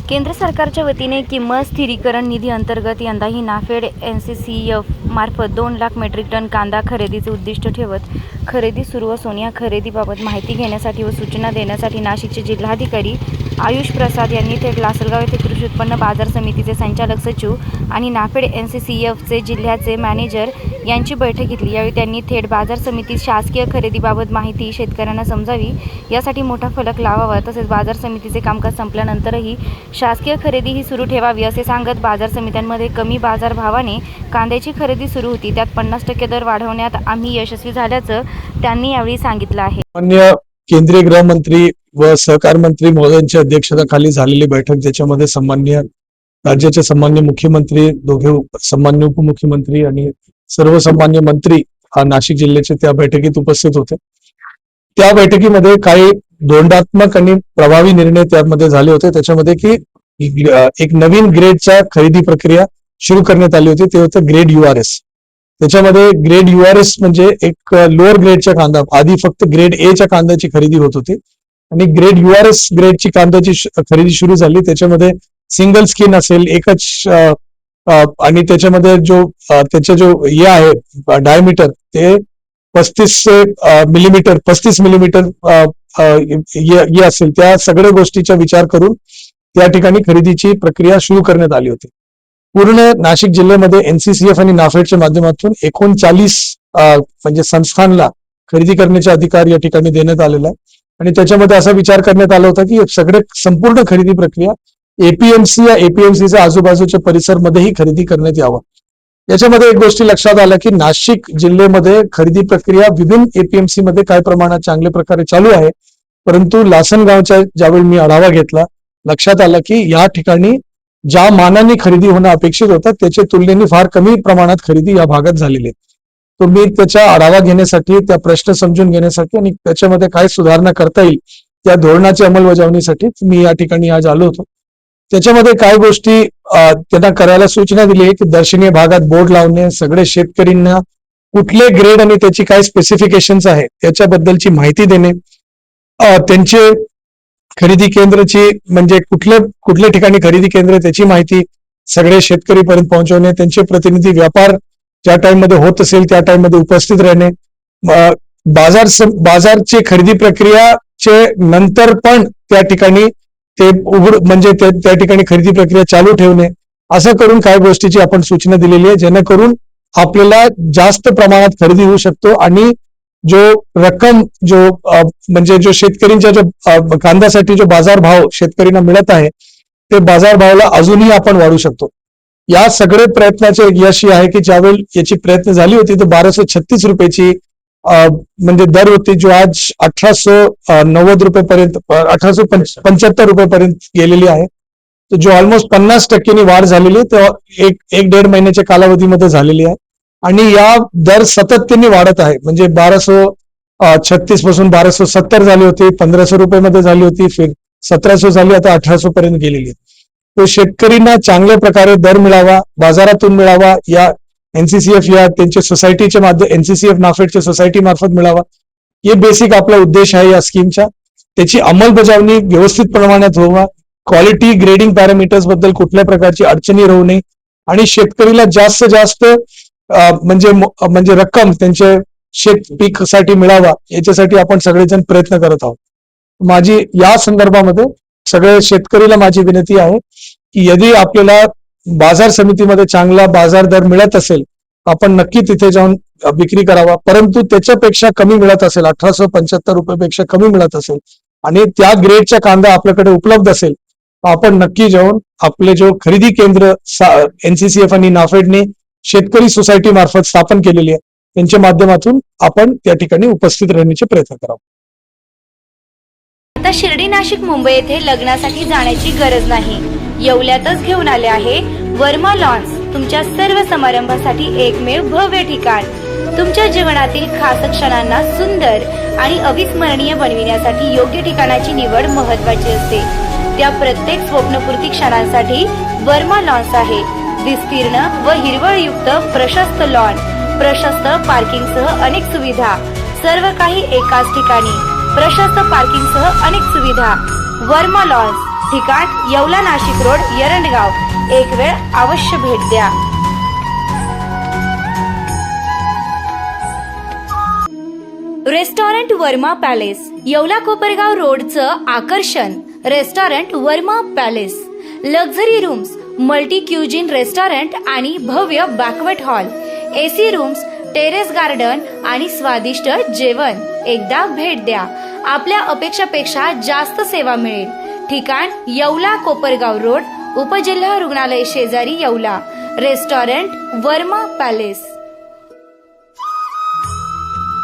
केंद्र सरकारच्या वतीने किंमत स्थिरीकरण निधी अंतर्गत यंदाही नाफेड NCCF मार्फत 2 लाख मेट्रिक टन कांदा खरेदीचे उद्दिष्ट ठेवत खरेदी सुरू असून या खरेदीबाबत माहिती घेण्यासाठी व सूचना देण्यासाठी नाशिकचे जिल्हाधिकारी आयुष प्रसाद यांनी थेट लासलगाव येथे कृषी उत्पन्न बाजार समितीचे संचालक सचिव आणि नाफेड NCCFचे जिल्ह्याचे मॅनेजर यांची बैठक घेतली। यावेळी त्यांनी थेट बाजार समितीत शासकीय खरेदीबाबत माहिती शेतकऱ्यांना समजावी यासाठी मोठा फलक लावावा, तसेच बाजार समितीचे कामकाज संपल्यानंतरही शासकीय खरेदी ही सुरू ठेवावी असे सांगत बाजार समित्यांमध्ये कमी बाजार भावाने कांद्याची खरेदी सुरू होती, त्यात 50% दर वाढवण्यात आम्ही यशस्वी झाल्याचं त्यांनी यावेळी सांगितलं आहे। माननीय केंद्रीय गृहमंत्री व सहकार मंत्री महोदयांच्या अध्यक्षतेखाली झालेली बैठक, ज्याच्यामध्ये सन्माननीय राज्याचे सन्माननीय मुख्यमंत्री, दोघे सन्माननीय उपमुख्यमंत्री आणि सर्व सन्माननीय मंत्री नाशिक जिल्ह्याचे त्या बैठकीत उपस्थित होते। त्या बैठकीमध्ये काही धोरणात्मक आणि प्रभावी निर्णय त्यामध्ये झाले होते। त्याच्यामध्ये की एक नवीन ग्रेडच्या खरेदी प्रक्रिया सुरू करण्यात आली होती, ते होतं ग्रेड URS। त्याच्यामध्ये ग्रेड URS म्हणजे एक लोअर ग्रेडच्या कांदा, आधी फक्त ग्रेड A च्या कांद्याची खरेदी होत होती आणि ग्रेड URS ग्रेडची कांद्याची खरेदी सुरू झाली। त्याच्यामध्ये सिंगल स्किन असेल, एकच आणि त्याच्यामध्ये त्याचे जो हे आहे डायमीटर ते 35 मिलीमीटर हे असेल, त्या सगळ्या गोष्टीचा विचार करून त्या ठिकाणी खरेदीची प्रक्रिया सुरू करण्यात आली होती। पूर्ण नाशिक जिल्ह्यामध्ये NCCF आणि नाफेडच्या माध्यमातून 39 म्हणजे संस्थांना खरेदी करण्याचे अधिकार या ठिकाणी देण्यात आलेला आहे आणि त्याच्यामध्ये असा विचार करण्यात आला होता की संपूर्ण खरेदी प्रक्रिया APMC या APMCच्या आजूबाजूच्या परिसरमध्येही खरेदी करण्यात यावं। याच्यामध्ये एक गोष्टी लक्षात आल्या की नाशिक जिल्ह्यामध्ये खरेदी प्रक्रिया विभिन्न APMC मध्ये काही प्रमाणात चांगल्या प्रकारे चालू आहे, परंतु लासनगावच्या ज्यावेळी मी आढावा घेतला, लक्षात आलं की या ठिकाणी ज्या मानाने खरेदी होणं अपेक्षित होतं त्याच्या तुलनेने फार कमी प्रमाणात खरेदी या भागात झालेली आहे। तो मी त्याचा आढावा घेण्यासाठी, त्या प्रश्न समजून घेण्यासाठी आणि त्याच्यामध्ये काय सुधारणा करता येईल त्या धोरणाची अंमलबजावणीसाठी मी या ठिकाणी आज आलो होतो। त्याच्यामध्ये काही गोष्टी त्यांना करायला सूचना दिली आहे की दर्शनीय भागात बोर्ड लावणे, सगळे शेतकऱ्यांना कुठले ग्रेड आणि त्याची काय स्पेसिफिकेशन्स आहे त्याच्याबद्दलची माहिती देणे, त्यांचे खरेदी केंद्राची म्हणजे कुठल्या ठिकाणी खरेदी केंद्र त्याची माहिती सगळे शेतकरीपर्यंत पोहोचवणे, त्यांचे प्रतिनिधी व्यापार ज्या टाइम मध्ये होत असेल त्या टाइम मध्ये उपस्थित राहणे, बाजारची खरेदी प्रक्रियाचे नंतर पण त्या ठिकाणी ते म्हणजे त्या ठिकाणी खरेदी प्रक्रिया चालू ठेवणे, असं करून काही गोष्टीची आपण सूचना दिलेली आहे, जेणेकरून आपल्याला जास्त प्रमाणात खरेदी होऊ शकतो आणि जो रक्कम म्हणजे शेतकऱ्यांच्या जो कांद्यासाठी जो बाजार भाव शेतकऱ्यांना मिळत आहे ते बाजार भावाला अजूनही आपण वाढवू शकतो। या सगळे प्रयत्नाचे यश आहे की ज्यावेळी याची प्रयत्न झाली होती तर 1236 रुपयाची म्हणजे दर होती, जो आज 1890 रुपयेपर्यंत 1875 रुपयेपर्यंत गेलेली आहे। तर जो ऑलमोस्ट 50% वाढ झालेली आहे, एक 1.5 महिन्याच्या कालावधीमध्ये झालेली आहे आणि या दर सतत त्यांनी वाढत आहे। म्हणजे 1236 पासून 1270 झाली होती, 1500 रुपये झाली होती, फिर 1700 झाली, आता 1800 पर्यंत गेलेली आहे। तो शेतकऱ्यांना चांगल्या प्रकारे दर मिळावा, बाजारातून मिळावा, या NCCF या त्यांच्या सोसायटीच्या माध्यम NCCF नाफेडच्या सोसायटी मार्फत मिळावा, हे बेसिक आपला उद्देश आहे या स्कीमचा। त्याची अंमलबजावणी व्यवस्थित प्रमाणात व्हावा, क्वालिटी ग्रेडिंग पॅरामीटर्स बद्दल कुठल्या प्रकारची अडचणी राहू नये आणि शेतकरीला जास्त जास्त म्हणजे रक्कम त्यांच्या शेत पीकसाठी मिळावा, याच्यासाठी आपण सगळेजण प्रयत्न करत आहोत। माझी या संदर्भामध्ये सगळ्या शेतकरीला माझी विनंती आहे की यदि आपल्याला बाजार समितीमध्ये चांगला बाजार दर मिळत असेल आपण नक्की तिथे जाऊन विक्री करावा, परंतु त्याच्यापेक्षा कमी मिळत असेल, 1875 रुपयापेक्षा कमी मिळत असेल आणि त्या ग्रेडचा कांदा आपल्याकडे उपलब्ध असेल, आपण नक्की जाऊन आपले जो खरेदी केंद्र NCCF आणि नाफेडने शेतकरी सोसायटी मार्फत स्थापन केलेली आहे त्यांच्या माध्यमातून आपण त्या ठिकाणी उपस्थित राहण्याचे प्रयत्न करावा। आता शिर्डी, नाशिक, मुंबई येथे लग्नासाठी जाण्याची गरज नाही, येवल्यातच घेऊन आले आहे वर्मा लॉन्स, तुमच्या सर्व समारंभासाठी एकमेव भव्य ठिकाण। तुमच्या जीवनातील खास क्षणांना सुंदर आणि अविस्मरणीय बनविण्यासाठी योग्य ठिकाणाची निवड महत्त्वाची असते। त्या प्रत्येक स्वप्नपूर्ती क्षणांसाठी वर्मा लॉन्स आहे। विस्तीर्ण व हिरवळयुक्त प्रशस्त लॉन, प्रशस्त पार्किंगसह अनेक सुविधा, सर्व काही एकाच ठिकाणी, प्रशस्त पार्किंगसह अनेक सुविधा। वर्मा लॉन्स ठिकाण येवला नाशिक रोड एरंडगाव. एक वेळ अवश्य भेट द्या. रेस्टॉरंट वर्मा पॅलेस, येवला कोपरगाव रोडचं आकर्षण. Restaurant Verma Palace, luxury rooms, multi cuisine restaurant आणि भव्य banquet hall, AC rooms, terrace garden आणि स्वादिष्ट जेवण. एकदा भेट द्या. आपल्या अपेक्षापेक्षा जास्त सेवा मिळेल. ठिकाण येवला कोपरगाव रोड, उपजिल्हा रुग्णालय शेजारी येवला. Restaurant Verma palace.